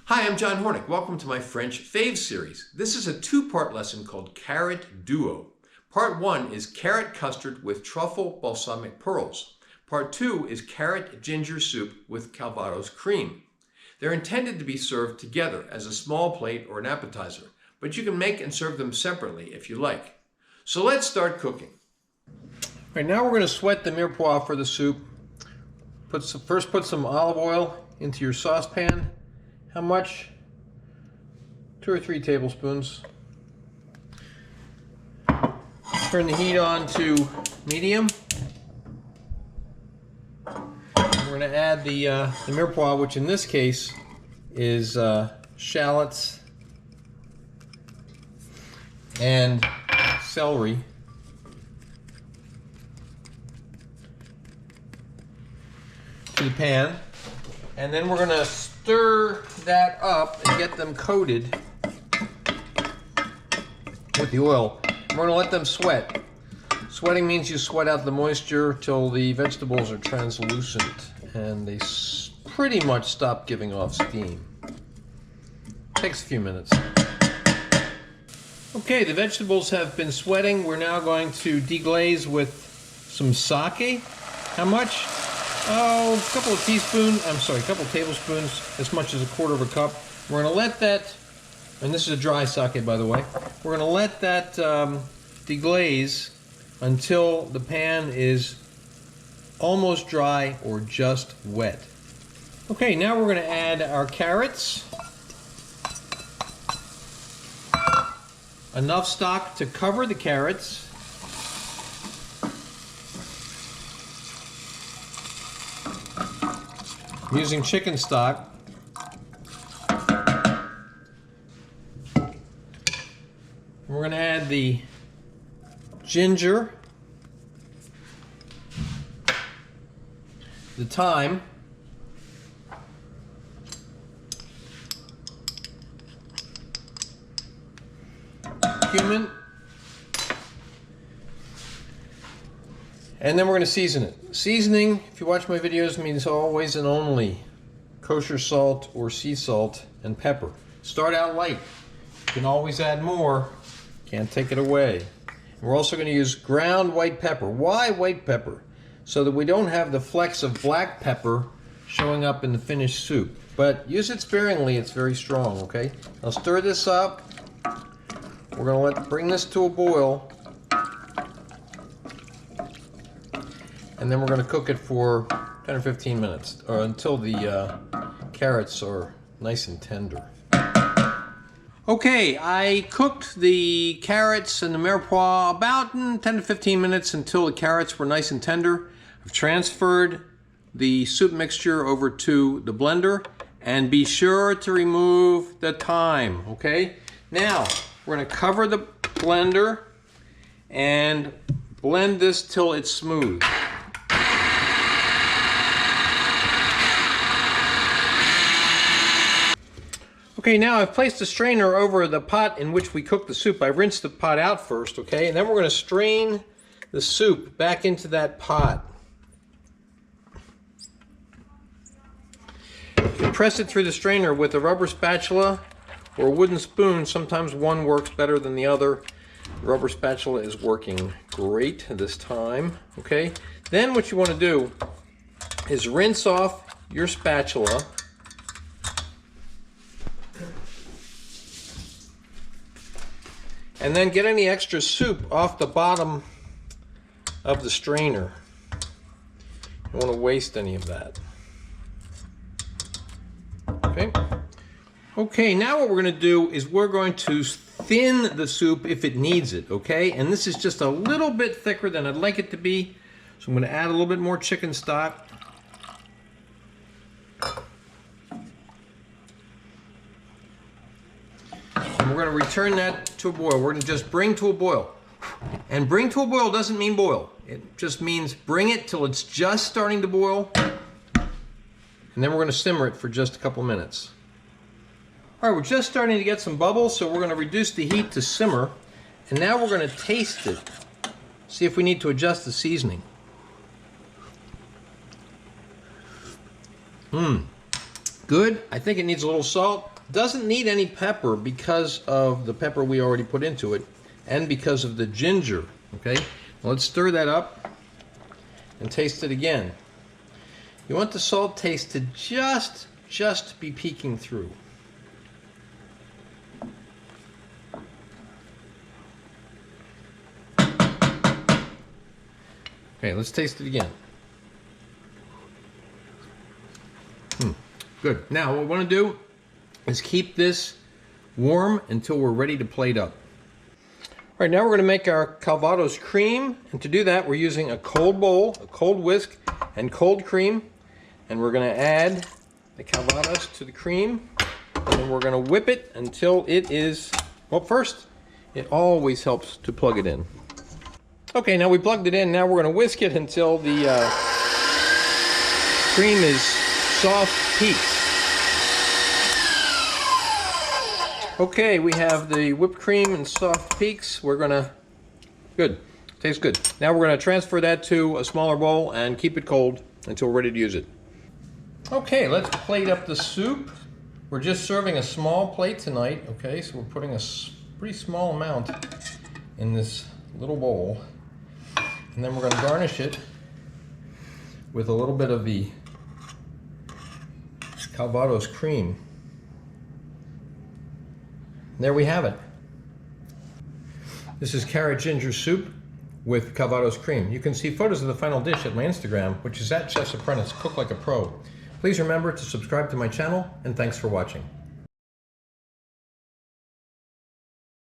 Hi, I'm John Hornick. Welcome to my French Faves series. This is a two-part lesson called Carrot Duo. Part 1 is carrot custard with truffle balsamic pearls. Part 2 is carrot ginger soup with Calvados cream. They're intended to be served together as a small plate or an appetizer, but you can make and serve them separately if you like. So let's start cooking. All right, now we're going to sweat the mirepoix for the soup. First put some olive oil into your saucepan. How much? 2 or 3 tablespoons. Turn the heat on to medium. We're going to add the mirepoix, which in this case is shallots and celery. To the pan, and then we're going to stir that up and get them coated with the oil. We're going to let them sweat. Sweating means you sweat out the moisture till the vegetables are translucent and they pretty much stop giving off steam. Takes a few minutes. Okay, the vegetables have been sweating. We're now going to deglaze with some sake. How much? Oh, a couple of tablespoons, as much as 1/4 of a cup. We're going to let that, and this is a dry sake, by the way. We're going to let that deglaze until the pan is almost dry or just wet. Okay, now we're going to add our carrots. Enough stock to cover the carrots. I'm using chicken stock. We're going to add the ginger, the thyme, cumin, and then we're going to season it. Seasoning, if you watch my videos, means always and only kosher salt or sea salt and pepper. Start out light. You can always add more. Can't take it away. We're also going to use ground white pepper. Why white pepper? So that we don't have the flecks of black pepper showing up in the finished soup. But use it sparingly, it's very strong, okay? Now stir this up. We're going to bring this to a boil. And then we're going to cook it for 10 or 15 minutes, or until the carrots are nice and tender. Okay, I cooked the carrots and the mirepoix about 10 to 15 minutes until the carrots were nice and tender. I've transferred the soup mixture over to the blender, and be sure to remove the thyme, okay? Now, we're going to cover the blender and blend this till it's smooth. Okay, now I've placed a strainer over the pot in which we cooked the soup. I rinsed the pot out first, okay? And then we're going to strain the soup back into that pot. You can press it through the strainer with a rubber spatula or a wooden spoon. Sometimes one works better than the other. The rubber spatula is working great this time, okay? Then what you want to do is rinse off your spatula. And then get any extra soup off the bottom of the strainer. You don't want to waste any of that. Okay. Okay, now what we're going to do is we're going to thin the soup if it needs it, okay? And this is just a little bit thicker than I'd like it to be. So I'm going to add a little bit more chicken stock. And we're going to return that to a boil. We're going to just bring to a boil. And bring to a boil doesn't mean boil. It just means bring it till it's just starting to boil. And then we're going to simmer it for just a couple minutes. All right, we're just starting to get some bubbles, so we're going to reduce the heat to simmer. And now we're going to taste it. See if we need to adjust the seasoning. Good. I think it needs a little salt. Doesn't need any pepper because of the pepper we already put into it and because of the ginger. Okay, well, let's stir that up and taste it again. You want the salt taste to just be peeking through. Okay, let's taste it again. Good. Now what we want to do is keep this warm until we're ready to plate up. All right, now we're going to make our Calvados cream, and to do that we're using a cold bowl, a cold whisk, and cold cream, and we're going to add the Calvados to the cream, and then we're going to whip it until it is, well, first it always helps to plug it in. Okay, now we plugged it in. Now we're going to whisk it until the cream is soft peaks. Okay, we have the whipped cream and soft peaks. We're gonna, good, tastes good. Now we're gonna transfer that to a smaller bowl and keep it cold until we're ready to use it. Okay, let's plate up the soup. We're just serving a small plate tonight, okay? So we're putting a pretty small amount in this little bowl. And then we're gonna garnish it with a little bit of the Calvados cream. There we have it. This is carrot ginger soup with Calvados cream. You can see photos of the final dish at my Instagram, which is @Chef's Apprentice, Cook Like a Pro. Please remember to subscribe to my channel, and thanks for watching.